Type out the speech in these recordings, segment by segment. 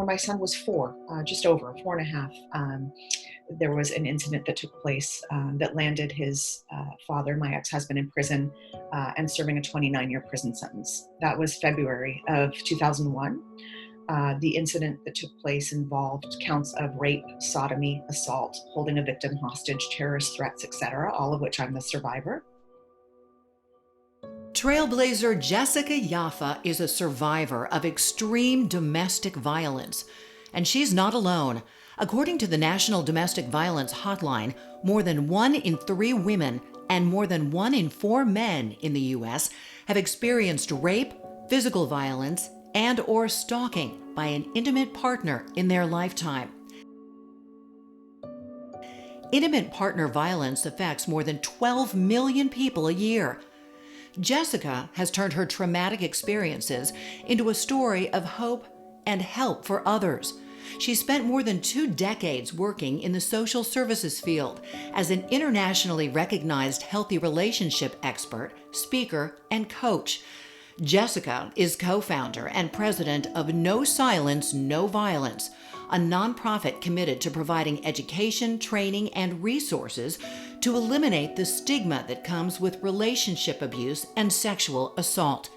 my son was four, just over 4.5, there was an incident that took place that landed his father, my ex-husband, in prison and serving a 29-year prison sentence. That was February of 2001. The incident that took place involved counts of rape, sodomy, assault, holding a victim hostage, terrorist threats, etc., all of which I'm the survivor. Trailblazer Jessica Yaffa is a survivor of extreme domestic violence, and she's not alone. According to the National Domestic Violence Hotline, more than 1 in 3 women and more than 1 in 4 men in the U.S. have experienced rape, physical violence, and/or stalking by an intimate partner in their lifetime. Intimate partner violence affects more than 12 million people a year. Jessica has turned her traumatic experiences into a story of hope and help for others. She spent more than 2 decades working in the social services field as an internationally recognized healthy relationship expert, speaker, and coach. Jessica is co-founder and president of NoSilence NoViolence, a nonprofit committed to providing education, training, and resources to eliminate the stigma that comes with relationship abuse and sexual assault.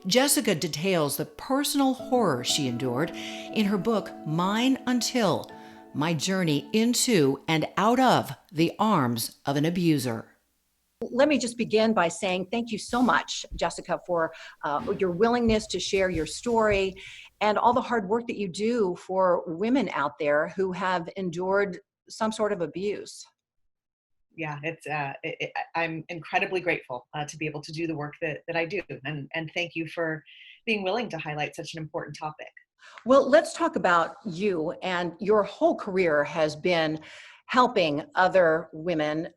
Jessica details the personal horror she endured in her book, Mine Until: My Journey Into and Out of the Arms of an Abuser. Let me just begin by saying thank you so much, Jessica, for your willingness to share your story and all the hard work that you do for women out there who have endured some sort of abuse. Yeah, I'm incredibly grateful to be able to do the work that I do. And thank you for being willing to highlight such an important topic. Well, let's talk about you. And your whole career has been helping other women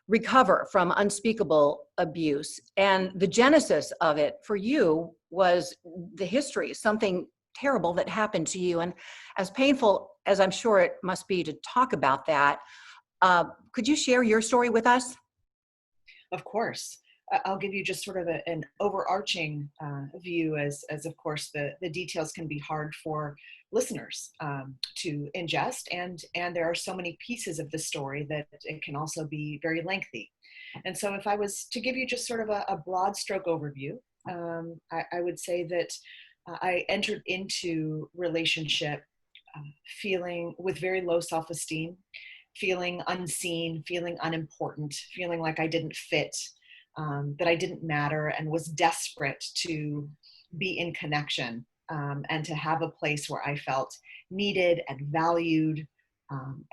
recover from unspeakable abuse. And the genesis of it for you was the history, something terrible that happened to you. And as painful as I'm sure it must be to talk about that, could you share your story with us? Of course. I'll give you just sort of an overarching view as of course the details can be hard for listeners to ingest, and there are so many pieces of the story that it can also be very lengthy. And so if I was to give you just sort of a broad stroke overview, I would say that I entered into relationship feeling with very low self-esteem, feeling unseen, feeling unimportant, feeling like I didn't fit, that I didn't matter, and was desperate to be in connection and to have a place where I felt needed and valued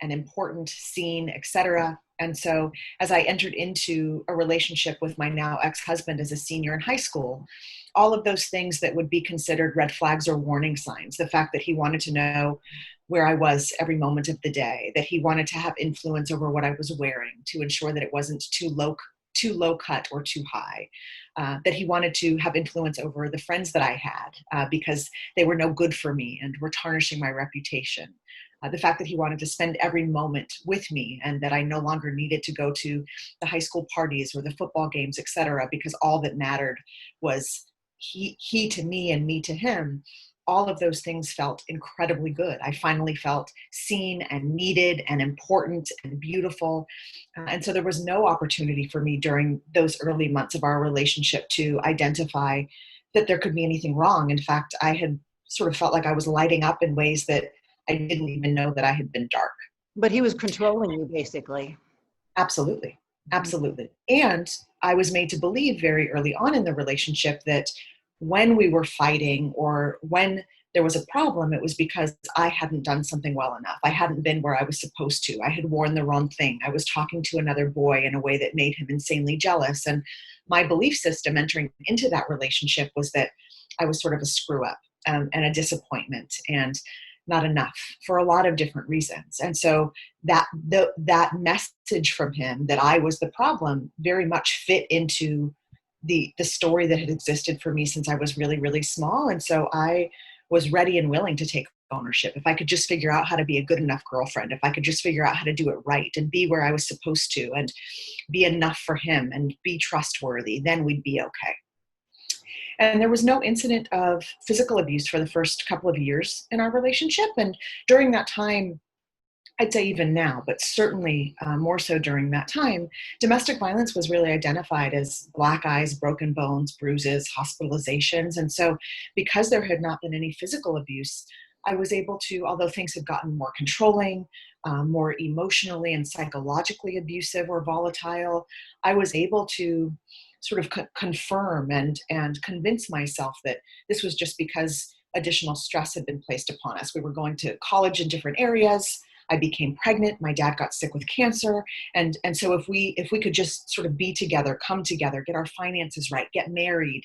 and important, seen, etc. And so as I entered into a relationship with my now ex-husband as a senior in high school, all of those things that would be considered red flags or warning signs, the fact that he wanted to know where I was every moment of the day, that he wanted to have influence over what I was wearing to ensure that it wasn't too low cut or too high, that he wanted to have influence over the friends that I had because they were no good for me and were tarnishing my reputation. The fact that he wanted to spend every moment with me and that I no longer needed to go to the high school parties or the football games, etc., because all that mattered was he to me and me to him. All of those things felt incredibly good. I finally felt seen and needed and important and beautiful. And so there was no opportunity for me during those early months of our relationship to identify that there could be anything wrong. In fact, I had sort of felt like I was lighting up in ways that I didn't even know that I had been dark. But he was controlling you, basically. Absolutely. Absolutely. And I was made to believe very early on in the relationship that when we were fighting or when there was a problem, it was because I hadn't done something well enough. I hadn't been where I was supposed to. I had worn the wrong thing. I was talking to another boy in a way that made him insanely jealous. And my belief system entering into that relationship was that I was sort of a screw up and a disappointment and not enough for a lot of different reasons. And so that message from him that I was the problem very much fit into the story that had existed for me since I was really, really small. And so I was ready and willing to take ownership. If I could just figure out how to be a good enough girlfriend, if I could just figure out how to do it right and be where I was supposed to and be enough for him and be trustworthy, then we'd be okay. And there was no incident of physical abuse for the first couple of years in our relationship. And during that time, I'd say even now, but certainly more so during that time, domestic violence was really identified as black eyes, broken bones, bruises, hospitalizations. And so because there had not been any physical abuse, I was able to, although things had gotten more controlling, more emotionally and psychologically abusive or volatile, I was able to sort of confirm and convince myself that this was just because additional stress had been placed upon us. We were going to college in different areas. I became pregnant. My dad got sick with cancer. And so if we could just sort of be together, come together, get our finances right, get married,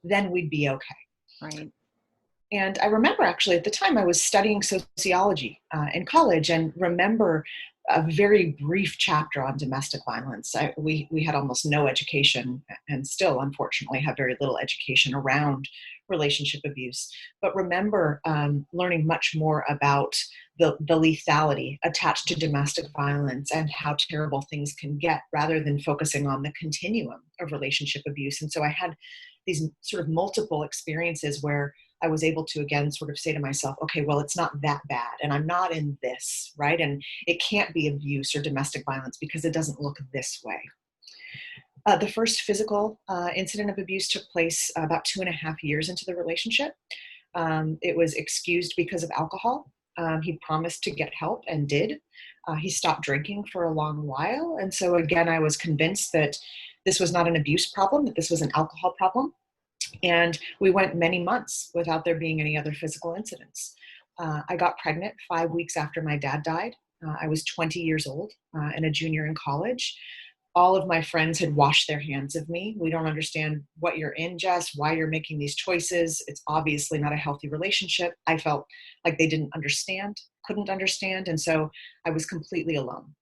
then we'd be okay. Right. And I remember actually at the time I was studying sociology in college, and remember a very brief chapter on domestic violence. We had almost no education, and still unfortunately have very little education around relationship abuse. But remember learning much more about the lethality attached to domestic violence and how terrible things can get, rather than focusing on the continuum of relationship abuse. And so I had these sort of multiple experiences where I was able to again sort of say to myself, okay, well, it's not that bad, and I'm not in this, right? And it can't be abuse or domestic violence because it doesn't look this way. The first physical incident of abuse took place about 2.5 years into the relationship. It was excused because of alcohol. He promised to get help and did. He stopped drinking for a long while. And so again, I was convinced that this was not an abuse problem, that this was an alcohol problem. And we went many months without there being any other physical incidents. I got pregnant 5 weeks after my dad died. I was 20 years old and a junior in college. All of my friends had washed their hands of me. We don't understand what you're in, Jess, why you're making these choices. It's obviously not a healthy relationship. I felt like they didn't understand, couldn't understand. And so I was completely alone.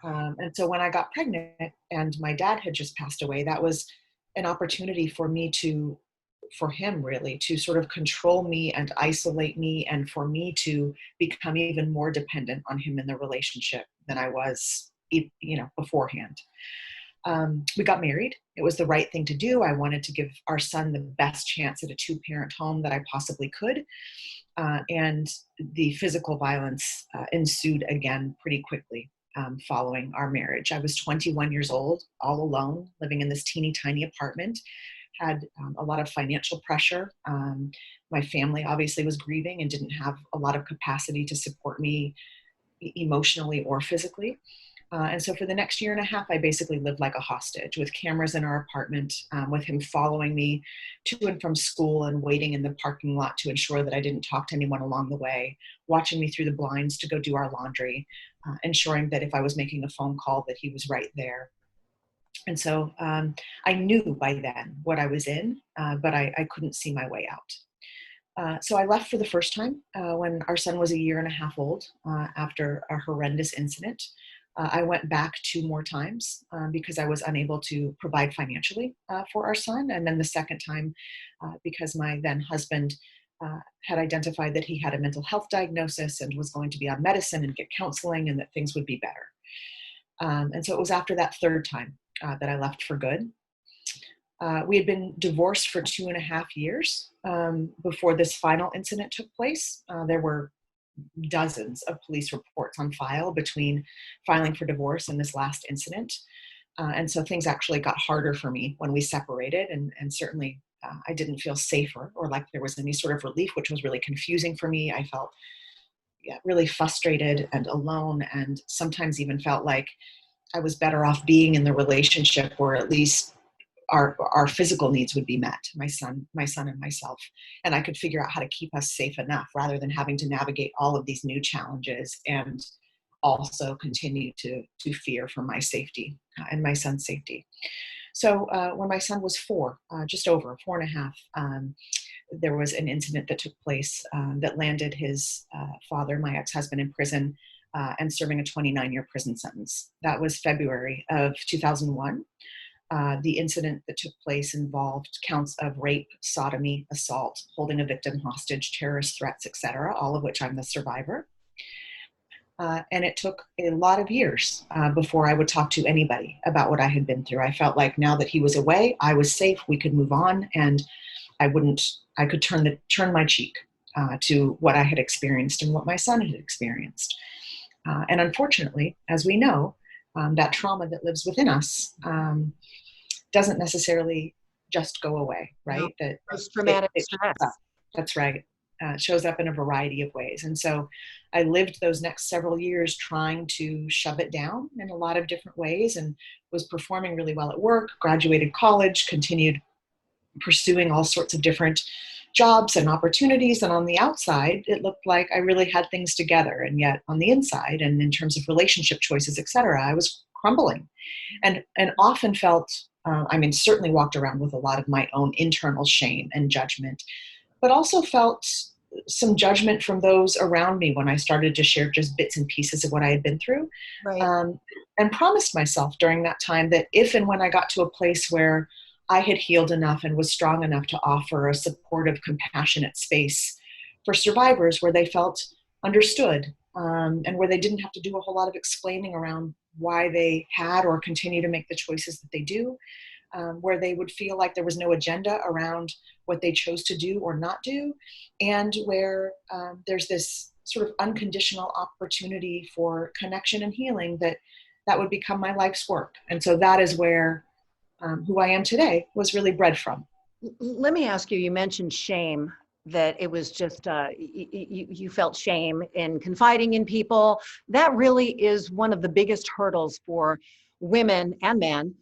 And so when I got pregnant and my dad had just passed away, that was an opportunity for him really to sort of control me and isolate me, and for me to become even more dependent on him in the relationship than I was, beforehand. We got married. It was the right thing to do. I wanted to give our son the best chance at a 2-parent home that I possibly could. And the physical violence ensued again pretty quickly following our marriage. I was 21 years old, all alone, living in this teeny tiny apartment, had a lot of financial pressure. My family obviously was grieving and didn't have a lot of capacity to support me emotionally or physically. And so for the next 1.5 years, I basically lived like a hostage, with cameras in our apartment, with him following me to and from school and waiting in the parking lot to ensure that I didn't talk to anyone along the way, watching me through the blinds to go do our laundry, ensuring that if I was making a phone call that he was right there. And so I knew by then what I was in, but I couldn't see my way out. So I left for the first time when our son was 1.5 years old after a horrendous incident. I went back 2 more times because I was unable to provide financially for our son. And then the second time because my then husband had identified that he had a mental health diagnosis and was going to be on medicine and get counseling, and that things would be better. And so it was after that third time that I left for good. We had been divorced for 2.5 years before this final incident took place. There were dozens of police reports on file between filing for divorce and this last incident. And so things actually got harder for me when we separated, and certainly I didn't feel safer or like there was any sort of relief, which was really confusing for me. I felt really frustrated and alone, and sometimes even felt like I was better off being in the relationship where at least our physical needs would be met, my son and myself, and I could figure out how to keep us safe enough rather than having to navigate all of these new challenges and also continue to fear for my safety and my son's safety. So when my son was 4, just over 4.5, there was an incident that took place that landed his father, my ex-husband, in prison and serving a 29-year prison sentence. That was February of 2001. The incident that took place involved counts of rape, sodomy, assault, holding a victim hostage, terrorist threats, etc., all of which I'm the survivor. And it took a lot of years before I would talk to anybody about what I had been through. I felt like now that he was away, I was safe, we could move on. And I could turn my cheek to what I had experienced and what my son had experienced. And unfortunately, as we know, that trauma that lives within us doesn't necessarily just go away, right? No, That post-traumatic it shows stress. up. That's right. It shows up in a variety of ways. And so I lived those next several years trying to shove it down in a lot of different ways, and was performing really well at work, graduated college, continued pursuing all sorts of different jobs and opportunities. And on the outside, it looked like I really had things together. And yet on the inside, and in terms of relationship choices, et cetera, I was crumbling, and often felt, certainly walked around with a lot of my own internal shame and judgment, but also felt some judgment from those around me when I started to share just bits and pieces of what I had been through. Right. And promised myself during that time that if and when I got to a place where I had healed enough and was strong enough to offer a supportive, compassionate space for survivors where they felt understood, and where they didn't have to do a whole lot of explaining around why they had or continue to make the choices that they do, where they would feel like there was no agenda around what they chose to do or not do, and where there's this sort of unconditional opportunity for connection and healing that would become my life's work. And so that is where who I am today was really bred from. Let me ask you, you mentioned shame, that it was just, you felt shame in confiding in people. That really is one of the biggest hurdles for women and men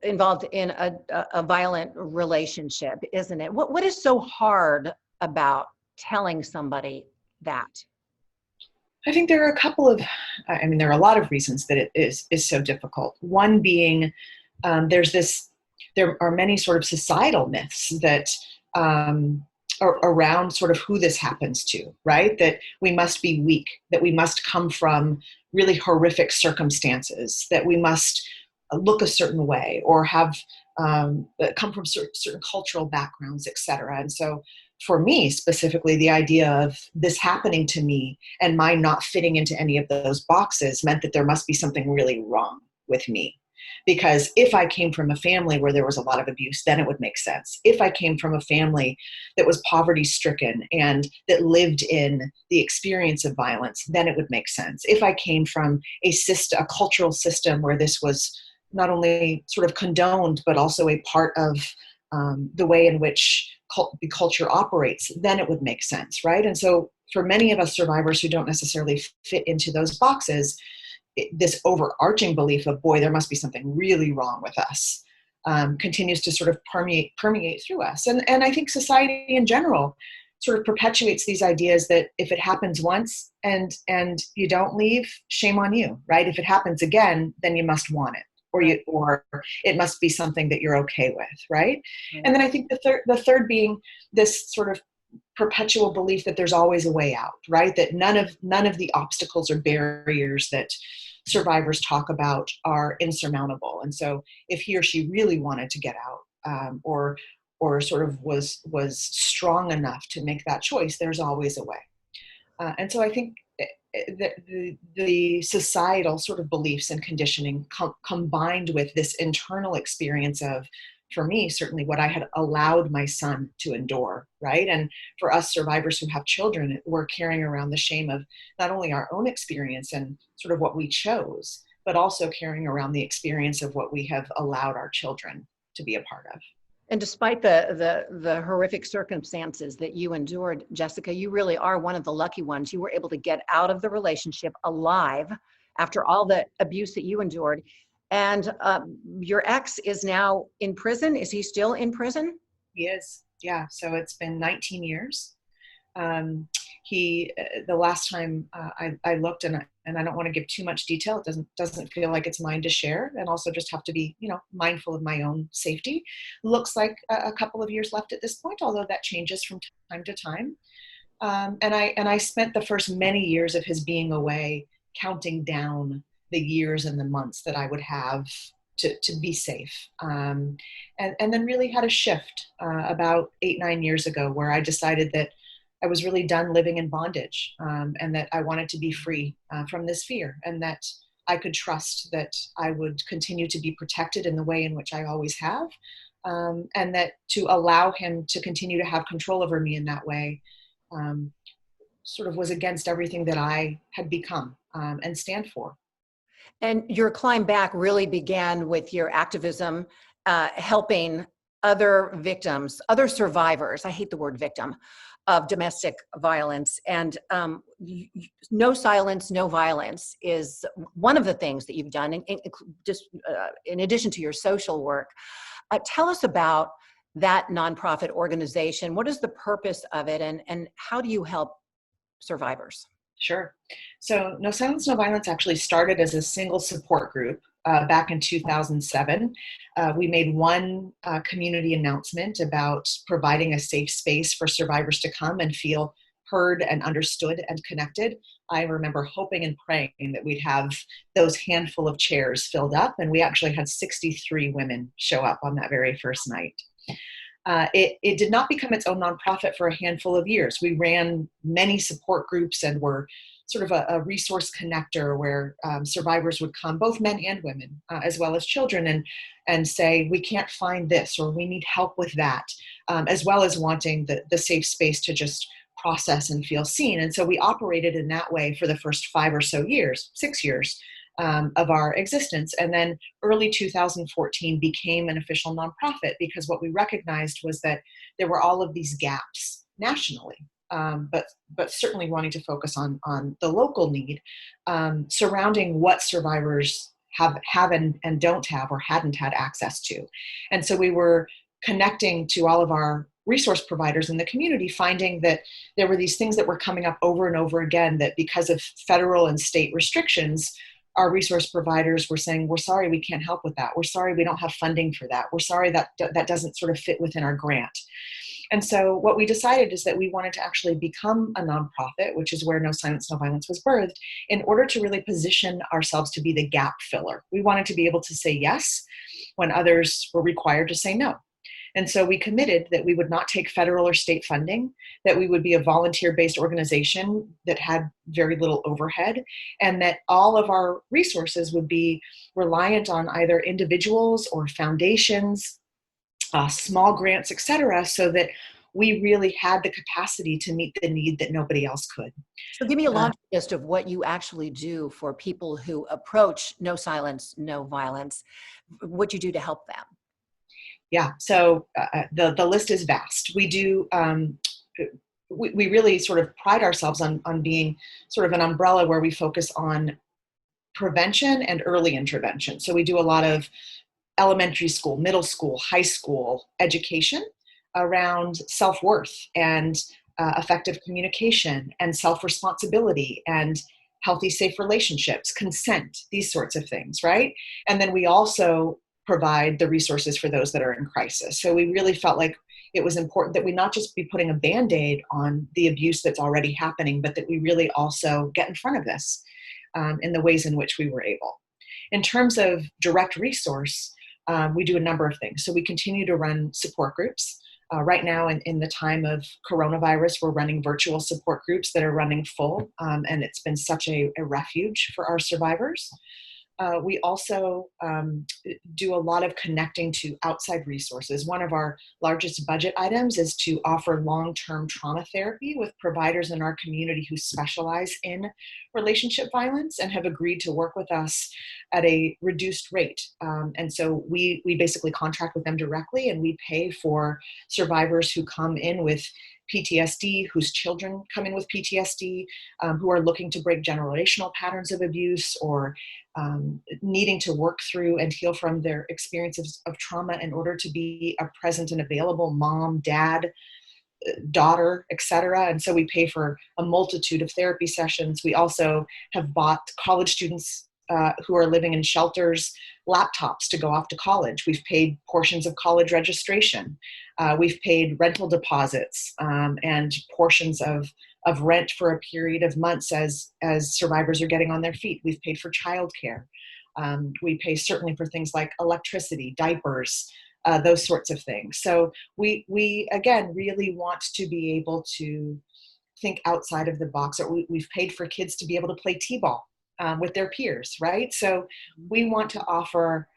involved in a violent relationship, isn't it? What is so hard about telling somebody that? I think there are a couple of, there are a lot of reasons that it is so difficult. One being, there are many sort of societal myths that are around sort of who this happens to, right? That we must be weak, that we must come from really horrific circumstances, that we must look a certain way or have come from certain cultural backgrounds, et cetera. And so for me specifically, the idea of this happening to me and my not fitting into any of those boxes meant that there must be something really wrong with me. Because if I came from a family where there was a lot of abuse, then it would make sense. If I came from a family that was poverty stricken and that lived in the experience of violence, then it would make sense. If I came from a cultural system where this was not only sort of condoned, but also a part of the way in which the culture operates, then it would make sense, right? And so for many of us survivors who don't necessarily fit into those boxes, this overarching belief of, boy, there must be something really wrong with us, continues to sort of permeate through us. And I think society in general sort of perpetuates these ideas that if it happens once and you don't leave, shame on you, right? If it happens again, then you must want it, or it must be something that you're okay with, right? And then I think the third being this sort of perpetual belief that there's always a way out, right? That none of the obstacles or barriers that survivors talk about are insurmountable. And so if he or she really wanted to get out, or sort of was strong enough to make that choice, there's always a way. And so I think that the societal sort of beliefs and conditioning combined with this internal experience of, for me, certainly what I had allowed my son to endure, right? And for us survivors who have children, we're carrying around the shame of not only our own experience and sort of what we chose, but also carrying around the experience of what we have allowed our children to be a part of. And despite the horrific circumstances that you endured, Jessica, you really are one of the lucky ones. You were able to get out of the relationship alive after all the abuse that you endured. And your ex is now in prison. Is he still in prison? He is, yeah. So it's been 19 years. The last time I looked, and I don't want to give too much detail. It doesn't feel like it's mine to share, and also just have to be, mindful of my own safety. Looks like a couple of years left at this point, although that changes from time to time. And I spent the first many years of his being away counting down the years and the months that I would have to be safe. And then really had a shift about 8-9 years ago where I decided that I was really done living in bondage, and that I wanted to be free from this fear, and that I could trust that I would continue to be protected in the way in which I always have, and that to allow him to continue to have control over me in that way sort of was against everything that I had become and stand for. And your climb back really began with your activism, helping other victims, other survivors, I hate the word victim, of domestic violence. And NoSilence NoViolence is one of the things that you've done, just in addition to your social work. Tell us about that nonprofit organization. What is the purpose of it, and how do you help survivors? Sure. So NoSilence NoViolence actually started as a single support group back in 2007. We made one community announcement about providing a safe space for survivors to come and feel heard and understood and connected. I remember hoping and praying that we'd have those handful of chairs filled up, and we actually had 63 women show up on that very first night. It did not become its own nonprofit for a handful of years. We ran many support groups and were sort of a resource connector where survivors would come, both men and women, as well as children, and say, we can't find this, or we need help with that, as well as wanting the safe space to just process and feel seen. And so we operated in that way for the first 5 or so years, 6 years, of our existence. And then early 2014 became an official nonprofit because what we recognized was that there were all of these gaps nationally, but certainly wanting to focus on the local need surrounding what survivors have and don't have or hadn't had access to. And so we were connecting to all of our resource providers in the community, finding that there were these things that were coming up over and over again that because of federal and state restrictions, our resource providers were saying, we're sorry, we can't help with that. We're sorry, we don't have funding for that. We're sorry that doesn't sort of fit within our grant. And so what we decided is that we wanted to actually become a nonprofit, which is where NoSilence NoViolence was birthed, in order to really position ourselves to be the gap filler. We wanted to be able to say yes when others were required to say no. And so we committed that we would not take federal or state funding, that we would be a volunteer-based organization that had very little overhead, and that all of our resources would be reliant on either individuals or foundations, small grants, et cetera, so that we really had the capacity to meet the need that nobody else could. So give me a laundry list of what you actually do for people who approach NoSilence NoViolence, what you do to help them. Yeah, so the list is vast. We do, we really sort of pride ourselves on being sort of an umbrella where we focus on prevention and early intervention. So we do a lot of elementary school, middle school, high school education around self-worth and effective communication and self-responsibility and healthy, safe relationships, consent, these sorts of things, right? And then we also provide the resources for those that are in crisis. So we really felt like it was important that we not just be putting a Band-Aid on the abuse that's already happening, but that we really also get in front of this in the ways in which we were able. In terms of direct resource, we do a number of things. So we continue to run support groups. Right now, in the time of coronavirus, we're running virtual support groups that are running full, and it's been such a refuge for our survivors. We also do a lot of connecting to outside resources. One of our largest budget items is to offer long-term trauma therapy with providers in our community who specialize in relationship violence and have agreed to work with us at a reduced rate. And so we basically contract with them directly, and we pay for survivors who come in with PTSD, whose children come in with PTSD, who are looking to break generational patterns of abuse or needing to work through and heal from their experiences of trauma in order to be a present and available mom, dad, daughter, etc. And so we pay for a multitude of therapy sessions. We also have bought college students who are living in shelters laptops to go off to college. We've paid portions of college registration. We've paid rental deposits and portions of rent for a period of months as survivors are getting on their feet. We've paid for childcare. We pay certainly for things like electricity, diapers, those sorts of things. So we again really want to be able to think outside of the box. Or we've paid for kids to be able to play t-ball with their peers, right? So we want to offer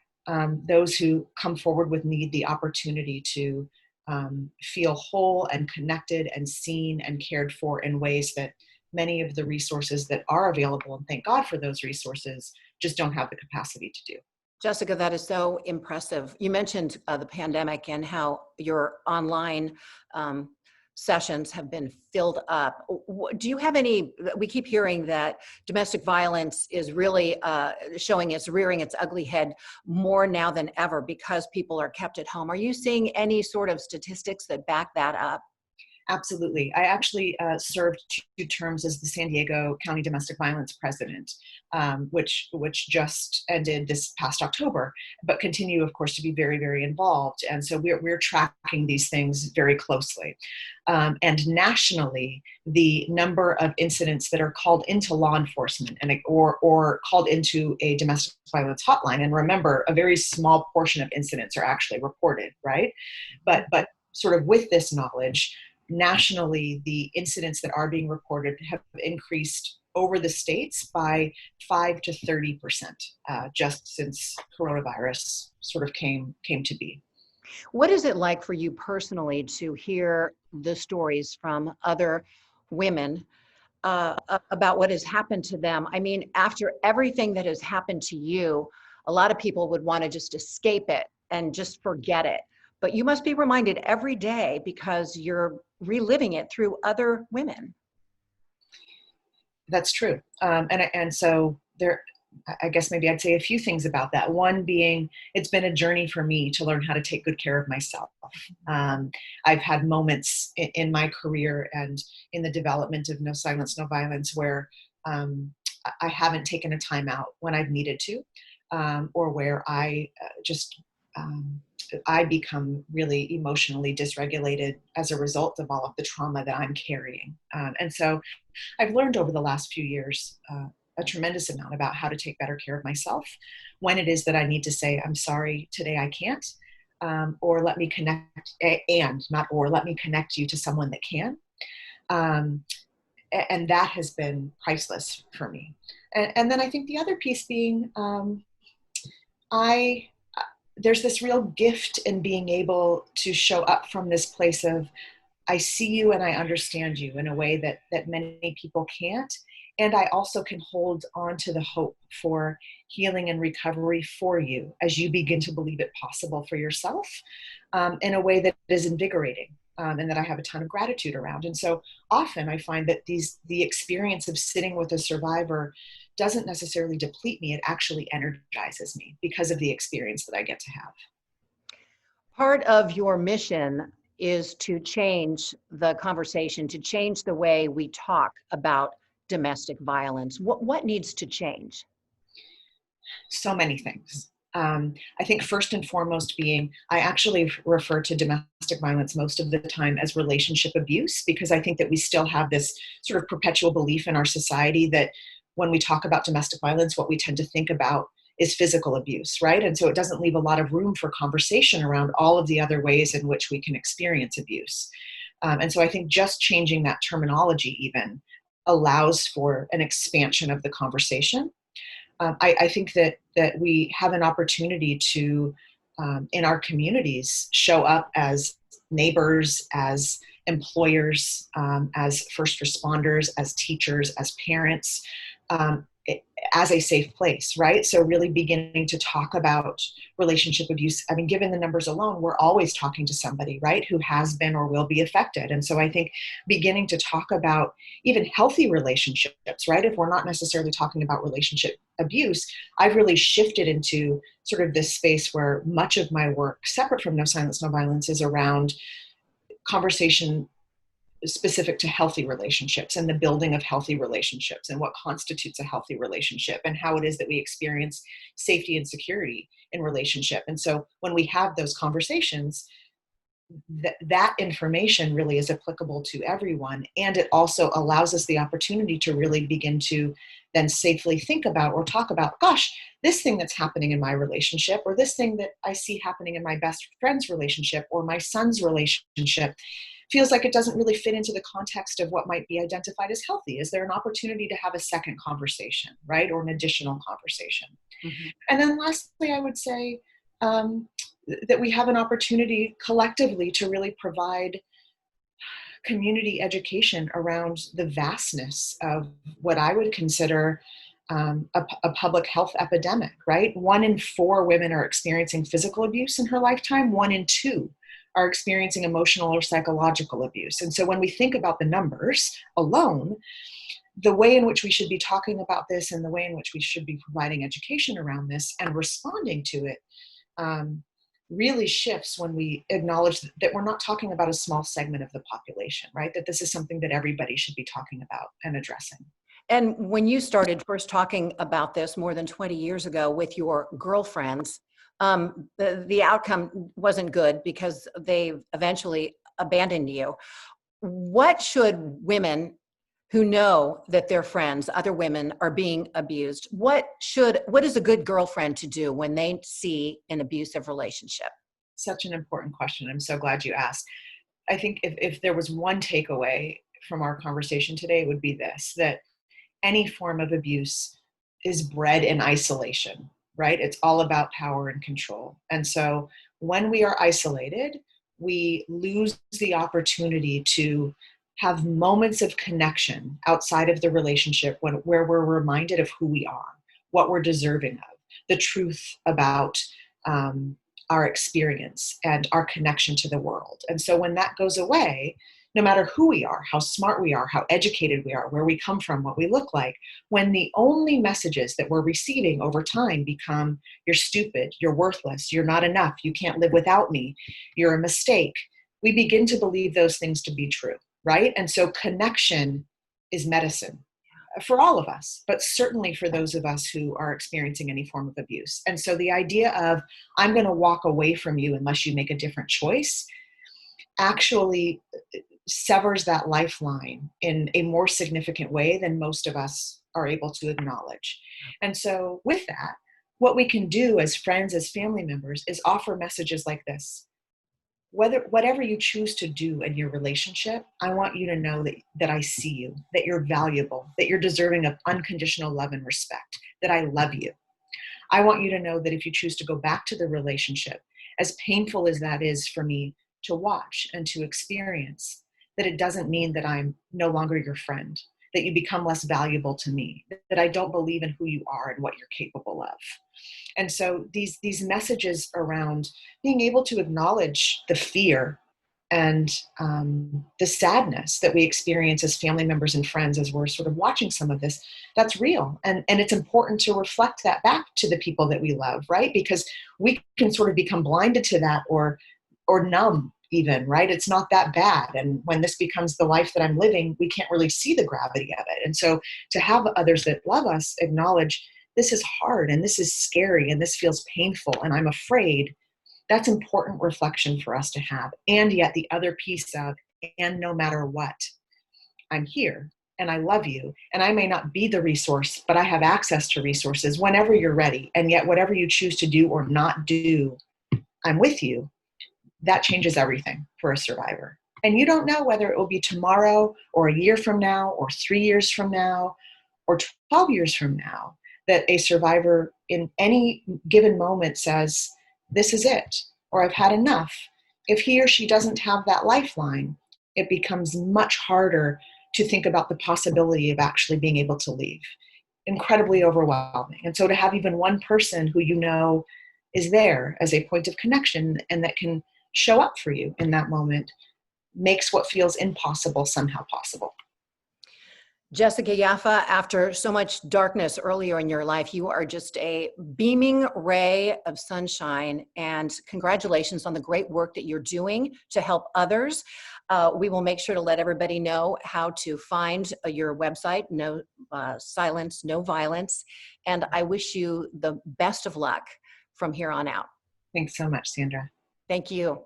those who come forward with need the opportunity to feel whole and connected and seen and cared for in ways that many of the resources that are available, and thank God for those resources, just don't have the capacity to do. Jessica, that is so impressive. You mentioned the pandemic and how your online sessions have been filled up. Do you have any, we keep hearing that domestic violence is really rearing its ugly head more now than ever because people are kept at home. Are you seeing any sort of statistics that back that up? Absolutely. I actually served 2 terms as the San Diego County Domestic Violence President, which just ended this past October, but continue, of course, to be very, very involved. And so we're tracking these things very closely. And nationally, the number of incidents that are called into law enforcement or called into a domestic violence hotline, and remember, a very small portion of incidents are actually reported, right? But sort of with this knowledge, nationally, the incidents that are being reported have increased over the states by 5 to 30% just since coronavirus sort of came to be. What is it like for you personally to hear the stories from other women about what has happened to them? I mean, after everything that has happened to you, a lot of people would want to just escape it and just forget it. But you must be reminded every day because you're reliving it through other women. That's true. And so there, I guess maybe I'd say a few things about that. One being, it's been a journey for me to learn how to take good care of myself. I've had moments in my career and in the development of NoSilence NoViolence where I haven't taken a time out when I've needed to, or where I I become really emotionally dysregulated as a result of all of the trauma that I'm carrying. And so I've learned over the last few years a tremendous amount about how to take better care of myself when it is that I need to say, I'm sorry, today I can't, or let me connect, let me connect you to someone that can. And that has been priceless for me. And then I think the other piece being, there's this real gift in being able to show up from this place of, I see you and I understand you in a way that many people can't. And I also can hold on to the hope for healing and recovery for you as you begin to believe it possible for yourself in a way that is invigorating and that I have a ton of gratitude around. And so often I find that the experience of sitting with a survivor doesn't necessarily deplete me. It actually energizes me because of the experience that I get to have. Part of your mission is to change the conversation, to change the way we talk about domestic violence. What needs to change? So many things. I think first and foremost being, I actually refer to domestic violence most of the time as relationship abuse, because I think that we still have this sort of perpetual belief in our society that when we talk about domestic violence, what we tend to think about is physical abuse, right? And so it doesn't leave a lot of room for conversation around all of the other ways in which we can experience abuse. And so I think just changing that terminology even allows for an expansion of the conversation. I think that we have an opportunity to, in our communities, show up as neighbors, as employers, as first responders, as teachers, as parents, as a safe place, right? So really beginning to talk about relationship abuse. I mean, given the numbers alone, we're always talking to somebody, right, who has been or will be affected. And so I think beginning to talk about even healthy relationships, right? If we're not necessarily talking about relationship abuse, I've really shifted into sort of this space where much of my work, separate from NoSilence NoViolence, is around conversation specific to healthy relationships and the building of healthy relationships and what constitutes a healthy relationship and how it is that we experience safety and security in relationship. And so when we have those conversations, that information really is applicable to everyone. And it also allows us the opportunity to really begin to then safely think about or talk about, gosh, this thing that's happening in my relationship, or this thing that I see happening in my best friend's relationship or my son's relationship, feels like it doesn't really fit into the context of what might be identified as healthy. Is there an opportunity to have a second conversation, right? Or an additional conversation? Mm-hmm. And then lastly, I would say, um, that we have an opportunity collectively to really provide community education around the vastness of what I would consider a public health epidemic, right? 1 in 4 women are experiencing physical abuse in her lifetime. 1 in 2 are experiencing emotional or psychological abuse. And so when we think about the numbers alone, the way in which we should be talking about this and the way in which we should be providing education around this and responding to it really shifts when we acknowledge that we're not talking about a small segment of the population, right? That this is something that everybody should be talking about and addressing. And when you started first talking about this more than 20 years ago with your girlfriends, the outcome wasn't good because they eventually abandoned you. What should women who know that their friends, other women, are being abused, what is a good girlfriend to do when they see an abusive relationship? Such an important question. I'm so glad you asked. I think if there was one takeaway from our conversation today, it would be this, that any form of abuse is bred in isolation, right? It's all about power and control. And so when we are isolated, we lose the opportunity to have moments of connection outside of the relationship where we're reminded of who we are, what we're deserving of, the truth about our experience and our connection to the world. And so when that goes away, no matter who we are, how smart we are, how educated we are, where we come from, what we look like, when the only messages that we're receiving over time become, you're stupid, you're worthless, you're not enough, you can't live without me, you're a mistake, we begin to believe those things to be true, right? And so connection is medicine for all of us, but certainly for those of us who are experiencing any form of abuse. And so the idea of, I'm going to walk away from you unless you make a different choice, actually severs that lifeline in a more significant way than most of us are able to acknowledge. And so with that, what we can do as friends, as family members, is offer messages like this. Whatever you choose to do in your relationship, I want you to know that I see you, that you're valuable, that you're deserving of unconditional love and respect, that I love you. I want you to know that if you choose to go back to the relationship, as painful as that is for me to watch and to experience, that it doesn't mean that I'm no longer your friend, that you become less valuable to me, that I don't believe in who you are and what you're capable of. And so these messages around being able to acknowledge the fear and the sadness that we experience as family members and friends as we're sort of watching some of this, that's real. And it's important to reflect that back to the people that we love, right? Because we can sort of become blinded to that or numb even, right? It's not that bad. And when this becomes the life that I'm living, we can't really see the gravity of it. And so to have others that love us acknowledge, this is hard and this is scary and this feels painful and I'm afraid, that's important reflection for us to have. And yet the other piece of, and no matter what, I'm here and I love you. And I may not be the resource, but I have access to resources whenever you're ready. And yet whatever you choose to do or not do, I'm with you. That changes everything for a survivor. And you don't know whether it will be tomorrow or a year from now or 3 years from now or 12 years from now that a survivor in any given moment says, this is it, or I've had enough. If he or she doesn't have that lifeline, it becomes much harder to think about the possibility of actually being able to leave. Incredibly overwhelming. And so to have even one person who you know is there as a point of connection and that can show up for you in that moment makes what feels impossible somehow possible. Jessica Yaffa, after so much darkness earlier in your life, you are just a beaming ray of sunshine, and congratulations on the great work that you're doing to help others. We will make sure to let everybody know how to find your website, NoSilence NoViolence, and I wish you the best of luck from here on out. Thanks so much, Sandra. Thank you.